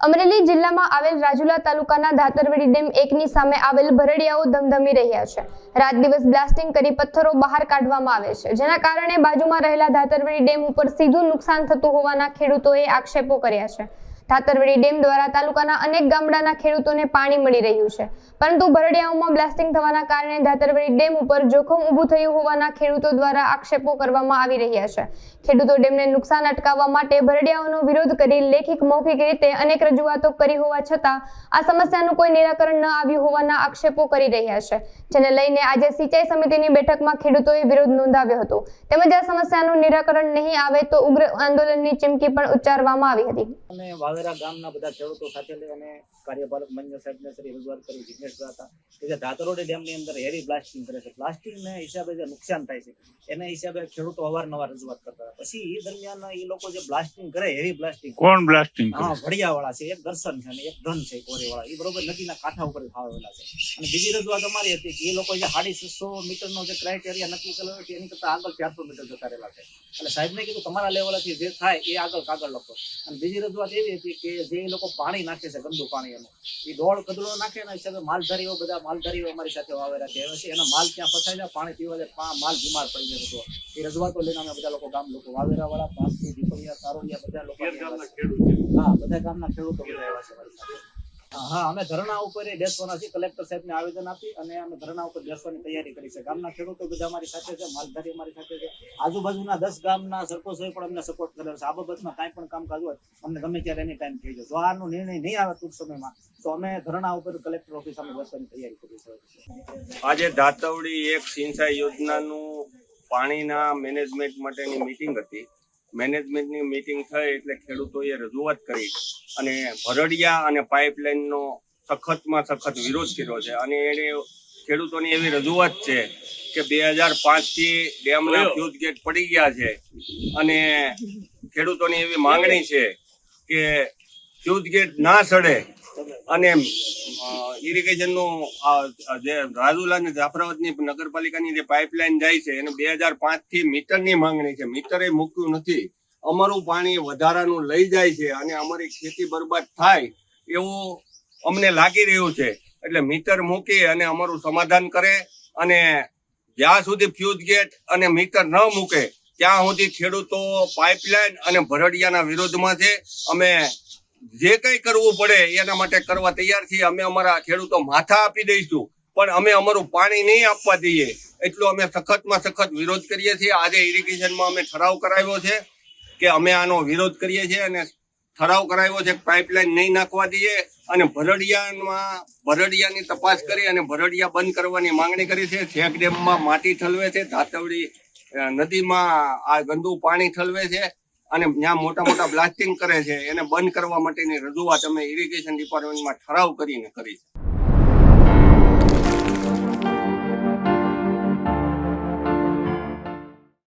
અમરેલી જિલ્લામાં આવેલ રાજુલા તાલુકાના ધાતરવડી ડેમ 1ની સામે આવેલ ભરડિયાઓ ધમધમી રહ્યા છે। રાત દિવસ બ્લાસ્ટિંગ કરી પથ્થરો બહાર કાઢવામાં આવે છે, જેના કારણે બાજુમાં રહેલા ધાતરવડી ડેમ ઉપર સીધું નુકસાન થતું હોવાના ખેડૂતોએ આક્ષેપો કર્યા છે। ધાતરવડી ડેમ દ્વારા તાલુકાના અનેક ગામડાના ખેડૂતોને પાણી મળી રહ્યું છે, પરંતુ ભરડિયાઓમાં બ્લાસ્ટિંગ થવાના કારણે ધાતરવડી ડેમ ઉપર જોખમ ઊભું થયું હોવાના ખેડૂતો દ્વારા આક્ષેપો કરવામાં આવી રહ્યા છે। ખેડૂતો ડેમને નુકસાન અટકાવવા માટે ભરડિયાઓનો વિરોધ કરી લેખિત મૌખિક રીતે અનેક રજૂઆતો કરી હોવા છતાં આ સમસ્યાનું કોઈ નિરાકરણ ન આવ્યું હોવાના આક્ષેપો કરી રહ્યા છે, જેને લઈને આજે સિંચાઈ સમિતિની બેઠકમાં ખેડૂતોએ વિરોધ નોંધાવ્યો હતો, તેમજ આ સમસ્યાનું નિરાકરણ નહીં આવે તો ઉગ્ર આંદોલનની ચીમકી પણ ઉચ્ચારવામાં આવી હતી। વાવેરા ગામના બધા ખેડૂતો સાથે લઈ અને કાર્યપાલક મંજર સાહેબને રજૂઆત કરી જિગ્નેશ હતા કે ધાતરવડી ડેમની અંદર હેવી બ્લાસ્ટિંગ કરે છે। બ્લાસ્ટિંગના હિસાબે જે નુકસાન થાય છે એના હિસાબે ખેડૂતો અવારનવાર રજૂઆત કરતા હતા। પછી એ દરમિયાન એ લોકો જે બ્લાસ્ટિંગ કરે, હેવી બ્લાસ્ટિંગ, કોણ બ્લાસ્ટિંગ? હા, ભડિયાવાળા છે, એક દર્શન છે અને એક ધન છે કોરીવાળા, એ બરોબર નદીના કાંઠા ઉપર આવેલા છે। અને બીજી રજૂઆત અમારી હતી કે એ લોકો જે 650 મીટરનો જે ક્રાઇટેરિયા નક્કી કરેલો છે એની કરતા આગળ 400 મીટર જતા રહેલા છે। એટલે સાહેબને કીધું તમારા લેવલથી જે થાય એ આગળ કાગળ લખો। અને બીજી રજૂઆત એવી હતી કે જે લોકો પાણી નાખે છે, ગંદુ પાણી, એનું એ ડોળ કદડો નાખે એના હિસાબે માલધારીઓ, બધા માલધારીઓ અમારી સાથે વાવેરા છે, એના માલ ત્યાં ફસાઈ જાય, પાણી પીવા જાય, માલ બીમાર પડી જાય બધો। એ રજૂઆતો લઈને અમે બધા લોકો, ગામ લોકો, વાવેરા વાળા, પાસથી, દીપડિયા, સારોડિયા, બધા લોકો, હા, બધા ગામના ખેડૂતો બધા આવ્યા છે મારી સાથે। હા, અમે ધરણા ઉપર બેસવાના છીએ, કલેક્ટર સાહેબને આવેદન આપી અને અમે ધરણા ઉપર બેસવાની તૈયારી કરી છે। ગામના ખેડૂતો બધા અમારી સાથે છે, માલધારી અમારી સાથે છે, આજુબાજુના 10 ગામના સરપંચોએ પણ અમને સપોર્ટ કરેલો છે। આ બાબતમાં કાંઈ પણ કામકાજ હોય અમને ગમે ત્યારે એની ટાઈમ થઈ જાય। જો આનો નિર્ણય નહીં આવે ટૂંક સમયમાં તો અમે ધરણા ઉપર કલેક્ટર ઓફિસ સામે બેસવાની તૈયારી કરી છે। આજે ધાતરવડી એક સિંચાઈ યોજનાનું પાણીના મેનેજમેન્ટ માટેની મીટિંગ હતી। મેનેજમેન્ટની મીટિંગ થઈ એટલે ખેડૂતોએ રજૂઆત કરી અને ભરડિયા અને પાઇપલાઇનનો સખતમાં સખત વિરોધ કર્યો છે। અને એને ખેડૂતોની એવી રજૂઆત છે કે 2005થી ડેમના ફ્યુઝ ગેટ પડી ગયા છે અને ખેડૂતોની એવી માંગણી છે કે ફ્યુઝ ગેટ ના સડે અને ઇરિગેશનનું જે રાજુલા અને જાફરાબાદની નગરપાલિકાની જે પાઇપલાઇન જાય છે એને 2005થી મીટરની માંગણી છે। મીટરે મૂક્યું નથી, અમારું પાણી વધારાનું લઈ જાય છે અને અમારી ખેતી બરબાદ થાય એવું અમને લાગી રહ્યું છે। એટલે મીટર મૂકી અને અમારું સમાધાન કરે અને જ્યાં સુધી ફ્યુઝ ગેટ અને મીટર ન મૂકે ત્યાં સુધી ખેડૂતો પાઇપલાઇન અને ભરડિયાના વિરોધમાં છે। અમે જે કંઈ કરવું પડે એના માટે કરવા તૈયાર છીએ। અમે અમારા ખેડૂતો માથા આપી દઈશું, પણ અમે અમારું પાણી નહીં આપવા દઈએ એટલો અમે સખતમાં સખત વિરોધ કરીએ છીએ। આજે ઇરિગેશનમાં અમે ઠરાવ કરાવ્યો છે કે અમે આનો વિરોધ કરીએ છીએ અને ઠરાવ કરાવ્યો છે કે પાઇપલાઇન નહીં નાખવા દઈએ અને ભરડિયાની તપાસ કરી અને ભરડિયા બંધ કરવાની માંગણી કરી છે। શેખ ડેમમાં માટી ઠલવે છે, ધાતરવડી નદીમાં આ ગંદુ પાણી ઠલવે છે અને ત્યાં મોટા મોટા બ્લાસ્ટિંગ કરે છે, એને બંધ કરવા માટેની રજૂઆત અમે ઇરિગેશન ડિપાર્ટમેન્ટમાં ઠરાવ કરીને કરી છે।